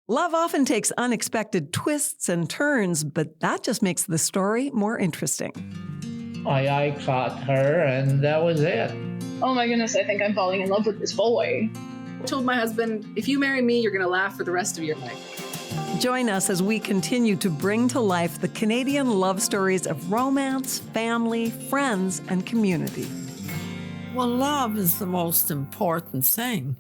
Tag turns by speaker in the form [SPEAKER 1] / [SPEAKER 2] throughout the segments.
[SPEAKER 1] Love often takes unexpected twists and turns, but that just makes the story more interesting.
[SPEAKER 2] I caught her, and that was it.
[SPEAKER 3] Oh my goodness, I think I'm falling in love with this boy.
[SPEAKER 4] I told my husband, if you marry me, you're going to laugh for the rest of your life.
[SPEAKER 1] Join us as we continue to bring to life the Canadian love stories of romance, family, friends, and community.
[SPEAKER 5] Well, love is the most important thing.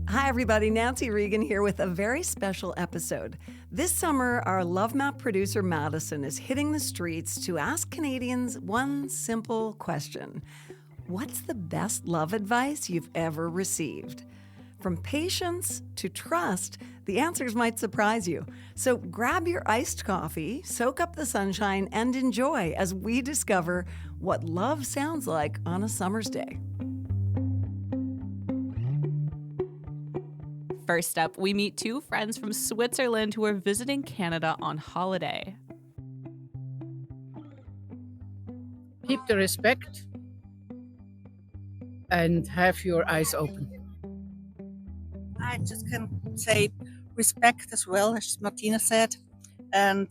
[SPEAKER 1] Hi, everybody. Nancy Regan here with a very special episode. This summer, our Love Map producer, Madison, is hitting the streets to ask Canadians one simple question. What's the best love advice you've ever received? From patience to trust, the answers might surprise you. So grab your iced coffee, soak up the sunshine, and enjoy as we discover what love sounds like on a summer's day.
[SPEAKER 6] First up, we meet two friends from Switzerland who are visiting Canada on holiday.
[SPEAKER 7] Keep the respect and have your eyes open.
[SPEAKER 8] I just can say respect as well, as Martina said, and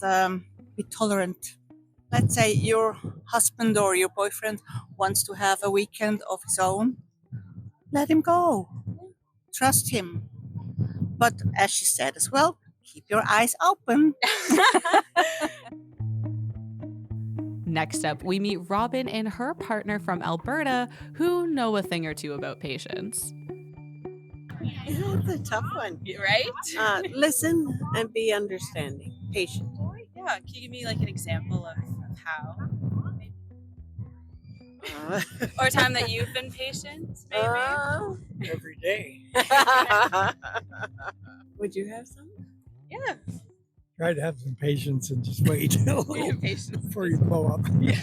[SPEAKER 8] be tolerant. Let's say your husband or your boyfriend wants to have a weekend of his own. Let him go. Trust him. But as she said as well, keep your eyes open.
[SPEAKER 6] Next up, we meet Robin and her partner from Alberta who know a thing or two about patience.
[SPEAKER 9] It's a tough one,
[SPEAKER 6] Right?
[SPEAKER 9] listen and be understanding, patient.
[SPEAKER 6] Yeah, can you give me like an example of how? Or a time that you've been patient, maybe?
[SPEAKER 9] Every day. Would you have some?
[SPEAKER 6] Yeah.
[SPEAKER 10] Try to have some patience and just wait a little before you blow up.
[SPEAKER 6] Yeah.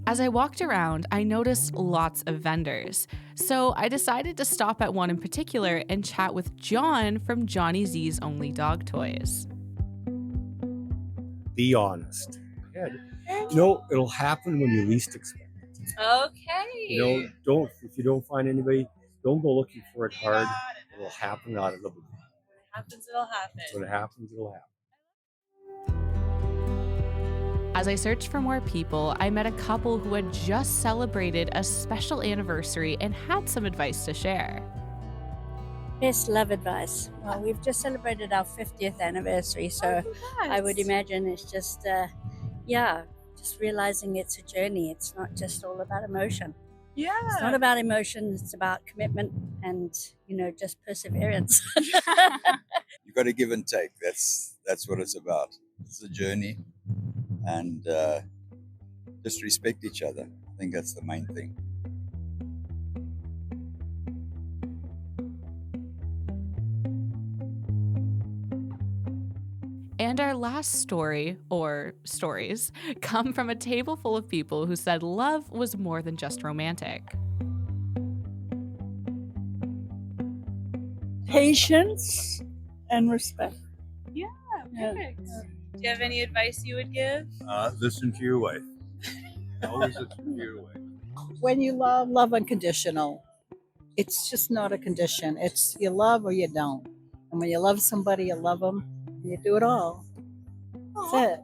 [SPEAKER 6] As I walked around, I noticed lots of vendors. So I decided to stop at one in particular and chat with John from Johnny Z's Only Dog Toys.
[SPEAKER 11] Be honest. Yeah. It'll happen when you least expect it.
[SPEAKER 6] Okay.
[SPEAKER 11] If you don't find anybody, don't go looking for it hard. It'll happen out of the blue.
[SPEAKER 6] It'll happen.
[SPEAKER 11] So when it happens, it'll happen.
[SPEAKER 6] As I searched for more people, I met a couple who had just celebrated a special anniversary and had some advice to share.
[SPEAKER 12] Best love advice. Well, we've just celebrated our 50th anniversary, so I would imagine it's just, just realizing it's a journey. It's not just all about emotion.
[SPEAKER 6] Yeah.
[SPEAKER 12] It's not about emotion, it's about commitment and, just perseverance.
[SPEAKER 13] You got to give and take. That's what it's about. It's a journey, and just respect each other. I think that's the main thing.
[SPEAKER 6] And our last story, or stories, come from a table full of people who said love was more than just romantic.
[SPEAKER 14] Patience and respect.
[SPEAKER 6] Yeah, perfect. Do you have any advice you would give?
[SPEAKER 13] Listen to your wife. Always listen to your wife.
[SPEAKER 14] When you love unconditional. It's just not a condition. It's you love or you don't. And when you love somebody, you love them. You do it all. That's it.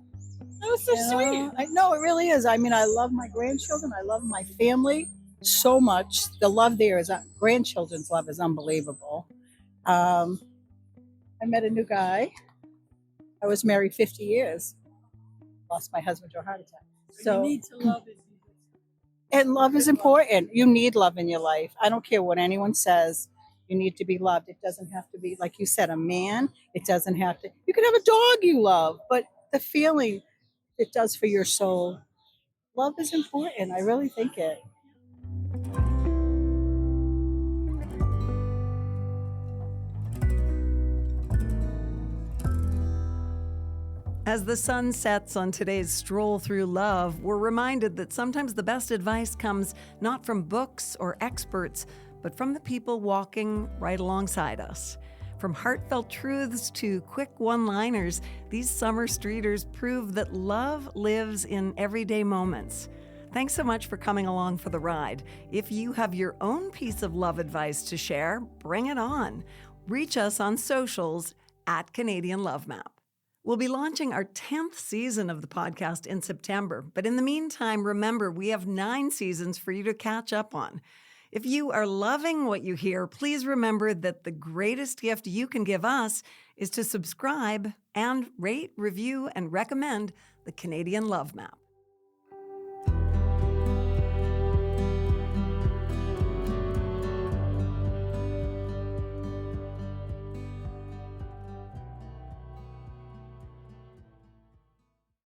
[SPEAKER 6] That was so sweet.
[SPEAKER 14] I know, it really is. I mean, I love my grandchildren. I love my family so much. The love there is, grandchildren's love is unbelievable. I met a new guy. I was married 50 years. Lost my husband to a heart attack. So
[SPEAKER 9] you need to love it.
[SPEAKER 14] And love is important. You need love in your life. I don't care what anyone says. You need to be loved. It doesn't have to be, like you said, a man. It doesn't have to. You can have a dog you love, but the feeling it does for your soul, love is important. I really think it.
[SPEAKER 1] As the sun sets on today's stroll through love, we're reminded that sometimes the best advice comes not from books or experts, but from the people walking right alongside us. From heartfelt truths to quick one-liners, these summer streeters prove that love lives in everyday moments. Thanks so much for coming along for the ride. If you have your own piece of love advice to share, bring it on. Reach us on socials at Canadian Love Map. We'll be launching our 10th season of the podcast in September, but in the meantime, remember, we have 9 seasons for you to catch up on. If you are loving what you hear, please remember that the greatest gift you can give us is to subscribe and rate, review, and recommend the Canadian Love Map.